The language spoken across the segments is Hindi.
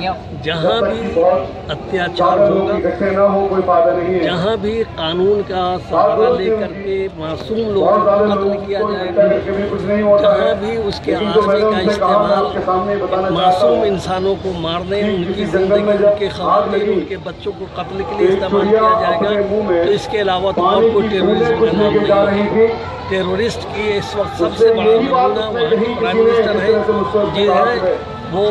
चाहेंगे? जहाँ भी अत्याचार होगा, जहाँ भी कानून का सहारा लेकर के मासूम लोगों को कत्ल किया जाएगा, जहाँ भी उसके आर्मी का इस्तेमाल मासूम इंसानों को मारने, उनकी ज़िंदगी, उनके ख़वातीन, उनके बच्चों को कत्ल के लिए इस्तेमाल किया जाएगा, तो इसके अलावा तो और कोई टेररिज्म का नाम नहीं है। टेररिस्ट की इस वक्त सबसे बड़ा नमूना वहाँ के प्राइम मिनिस्टर है, जी है, वो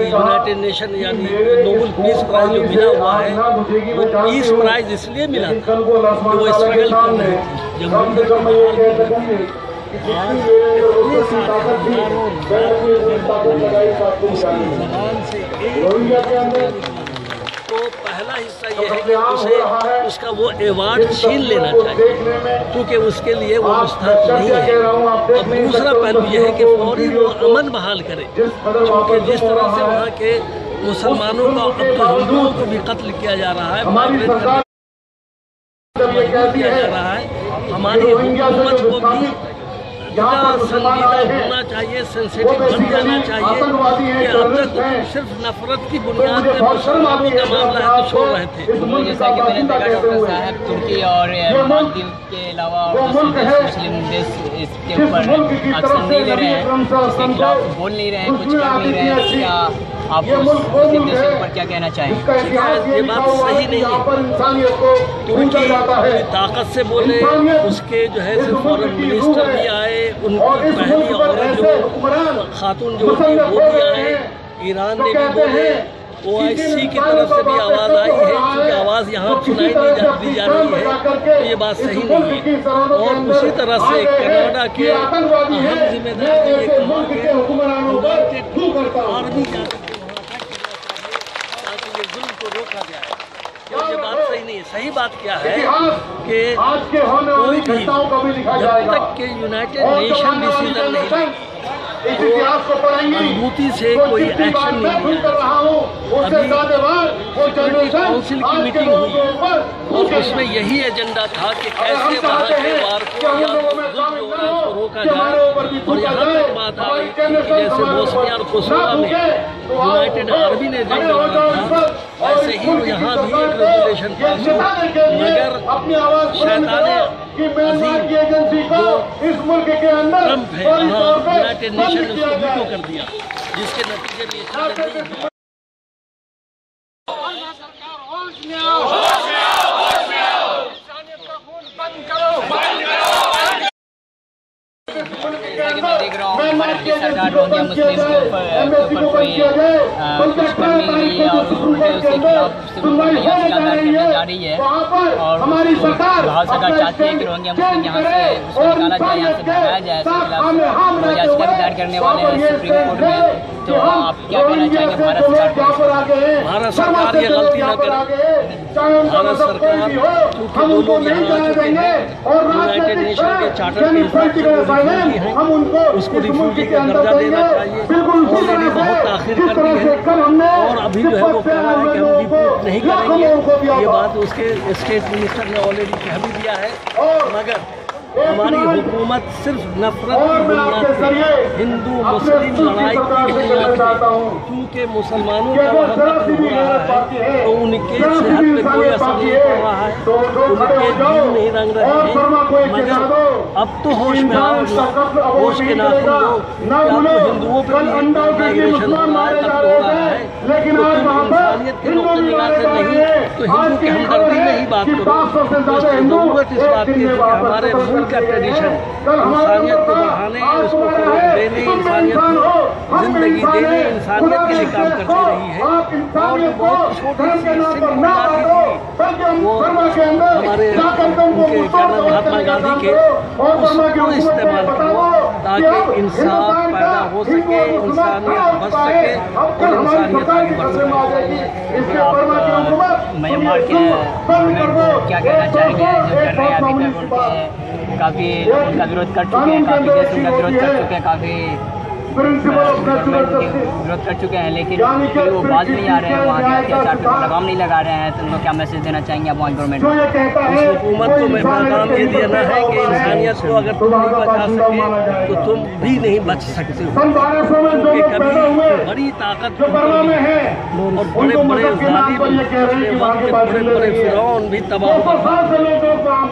यूनाइटेड नेशन यानी नोबेल पीस प्राइज़ जो मिला हुआ है, वो पीस प्राइज़ इसलिए मिला था कि वो स्ट्रगल कर रहे थे जमहूरियत को बहाल करने की। तो पहला हिस्सा ये है कि उसे उसका वो अवार्ड छीन लेना चाहिए, क्योंकि उसके लिए वो मुस्तहक नहीं है। और दूसरा पहलू ये है कि फौरी वो अमन बहाल करे, क्योंकि जिस तरह से वहाँ के मुसलमानों का, अब तो हिंदुओं को भी कत्ल किया जा रहा है, किया जा रहा है, हमारी हुकूमत को भी संजीदा होना चाहिए, सेंसिटिव बन जाना चाहिए कि अब तक सिर्फ नफरत की बुनियाद पर मुसलमानों का मामला है तो छोड़ रहे थे। जैसा कि मैंने देखा डॉक्टर साहब, तुर्की और मालदीव के अलावा मुस्लिम देश इसके ऊपर एक्शन नहीं ले रहे हैं, इसके खिलाफ बोल नहीं रहे हैं, कुछ कर नहीं रहे हैं। क्या आप मुस्लिम देशों के ऊपर क्या कहना चाहेंगे? ये बात सही नहीं है। तुर्की ताकत से बोले, उसके जो है फॉरेन मिनिस्टर भी आए, उनकी पहली औरत जो खातून जो थी वो भी आए, ईरान ने भी बोले, OIC की तरफ से भी आवाज़ आई है, क्योंकि आवाज़ यहाँ सुनाई नहीं दी जा रही है, तो ये बात सही नहीं है। और उसी तरह से कनाडा के अहम जिम्मेदार ने ये कहा कि आर्मी जाकर ताकि ये जुल्म को रोका जाए, ये बात सही नहीं है। सही बात क्या है कि कोई भी जब तक के यूनाइटेड नेशन डिसीजन नहीं लेगी, मजबूती से कोई एक्शन नहीं लिया। अभी सिक्योरिटी काउंसिल की मीटिंग हुई और उसमें यही एजेंडा था कि कैसे वहाँ के वार को या उसको रोका जाए। और यहाँ तक बात आ रही थी कि जैसे बोस्निया और कोसोवो में यूनाइटेड आर्मी ने जंग लड़ा था, ऐसे ही यहाँ भी एक रेजोल्यूशन पास हुआ, मगर शैताने ट्रम्प है वहाँ यूनाइटेड नेशन ने उसको वीटो कर दिया, जिसके नतीजे में मैं देख रहा हूँ भारत की सरकार रोहिंग्या मुस्लिम के ऊपर कोई कुछ कर नहीं रही है और उल्टे उसके खिलाफ याचिका दायर करने जा रही है। और भारत सरकार चाहती है कि रोहिंग्या मुस्लिम यहाँ से उसको निकाला जाए, यहाँ से भगाया जाए, इसके खिलाफ वो याचिका भी दायर करने वाले हैं सुप्रीम कोर्ट में। तो आप क्या कहना चाहेंगे भारत सरकार को? भारत सरकार ये गलती न करे। भारत सरकार चूँकि दो लोग यहाँ आ चुके हैं, यूनाइटेड नेशन के चार्टर के हिसाब से वो रिफ्यूजी हैं, उसको रिफ्यूजी का दर्जा देना चाहिए। ऑलरेडी बहुत ताख़ीर कर दी है और अभी जो है वो कह रहा है कि हम रिपोर्ट नहीं करेंगे। ये बात उसके स्टेट मिनिस्टर ने ऑलरेडी कह भी दिया है। मगर हमारी हुकूमत सिर्फ नफरत की बुनियाद पर, हिंदू मुस्लिम लड़ाई की बुनियाद पर, क्योंकि मुसलमानों का वहाँ कत्ल हो रहा है तो उनके सेहत पे कोई असर नहीं पड़ रहा है, उनके जीव नहीं रंग रहे हैं। मगर अब तो होश में आओ, होश के नाखून लो, क्या तो हिंदुओं पर माइग्रेशन हो रहा है, कत्ल हो रहा है, तो इंसानियत के नुक्ते निगाह से नहीं तो हिंदू की हमदर्दी में ही बात करो। ज़रूरत इस बात की कि हमारे का ट्रेडिशन इंसानियत को बढ़ाने, उसको फरोग देने, इंसानियत को जिंदगी देने, इंसानियत के लिए काम करती रही है। और बहुत छोटी सी सिंपल बात थी, वो हमारे उनके कर्नल महात्मा गांधी के, उसको इस्तेमाल करो ताकि इंसाफ पैदा हो सके, इंसानियत बच सके और इंसानियत आगे बढ़ सके। म्यांमार के क्या कहना चाहेंगे जो कर रहे हैं अभी तक? काफ़ी उनका विरोध कर चुके हैं, काफ़ी देश उनका विरोध कर चुके हैं, काफ़ी विरोध कर चुके हैं, लेकिन फिर वो बाज नहीं आ रहे हैं, वहाँ के अत्याचार पर लगाम नहीं लगा रहे हैं। तो उनको क्या मैसेज देना चाहेंगे आप वहाँ गवर्नमेंट को? हुकूमत को मैं पैगाम ये देना है कि इंसानियत को अगर तुम नहीं बचा सके तो तुम भी नहीं बच सकते हो, क्योंकि कभी बड़ी ताकत और बड़े बड़े बड़े बड़े फिरौन भी तबाह हुआ।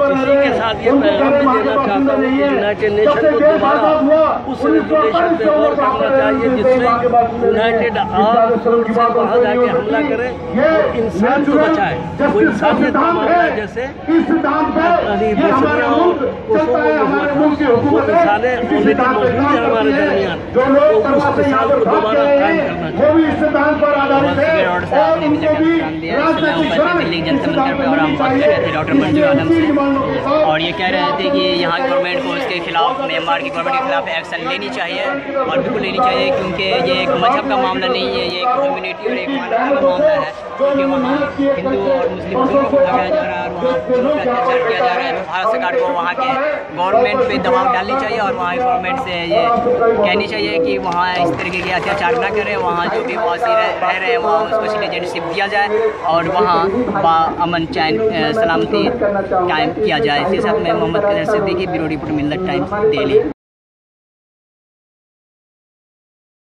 इसी के साथ ये पैगाम भी देना चाहता हूँ कि यूनाइटेड नेशन को दोबारा उस रेजोल्यूशन पे गौर करना चाहिए जिससे यूनाइटेड अरब से वहाँ जाके हमला करे और इंसान को बचाए। वो इंसानियत का मामला है, जैसे वो मिसालें ऑलरेडी मौजूद है हमारे दरमियान, तो उस मिसाल को दोबारा कायम करना चाहिए। दिल्ली जनता मंदिर में और हम बात कर रहे थे डॉक्टर मंजूर आलम से, और ये कह रहे थे कि यहाँ गवर्नमेंट को उसके खिलाफ, म्यांमार की गवर्नमेंट के खिलाफ एक्शन लेनी चाहिए, और बिल्कुल लेनी चाहिए, क्योंकि ये एक मजहब का मामला नहीं है, ये एक कम्युनिटी और एक मानवता का मामला है, क्योंकि वहाँ हिंदू और मुस्लिम दोनों को भगाया जा रहा है और वहाँ दोनों पर अत्याचार किया जा रहा है। तो भारत सरकार को वहाँ के गवर्नमेंट पे दबाव डालनी चाहिए और वहाँ गवर्नमेंट से ये कहनी चाहिए कि वहाँ इस तरीके के अत्याचार ना करें, वहाँ जो भी वासी रह रहे हैं वहाँ उसको सिटीजनशिप दिया जाए और वहाँ अमन चैन सलामती कायम किया जाए। इसके साथ मैं मोहम्मद कदर सिद्दीकी, ब्यूरो रिपोर्ट मिल्लत टाइम्स, दिल्ली।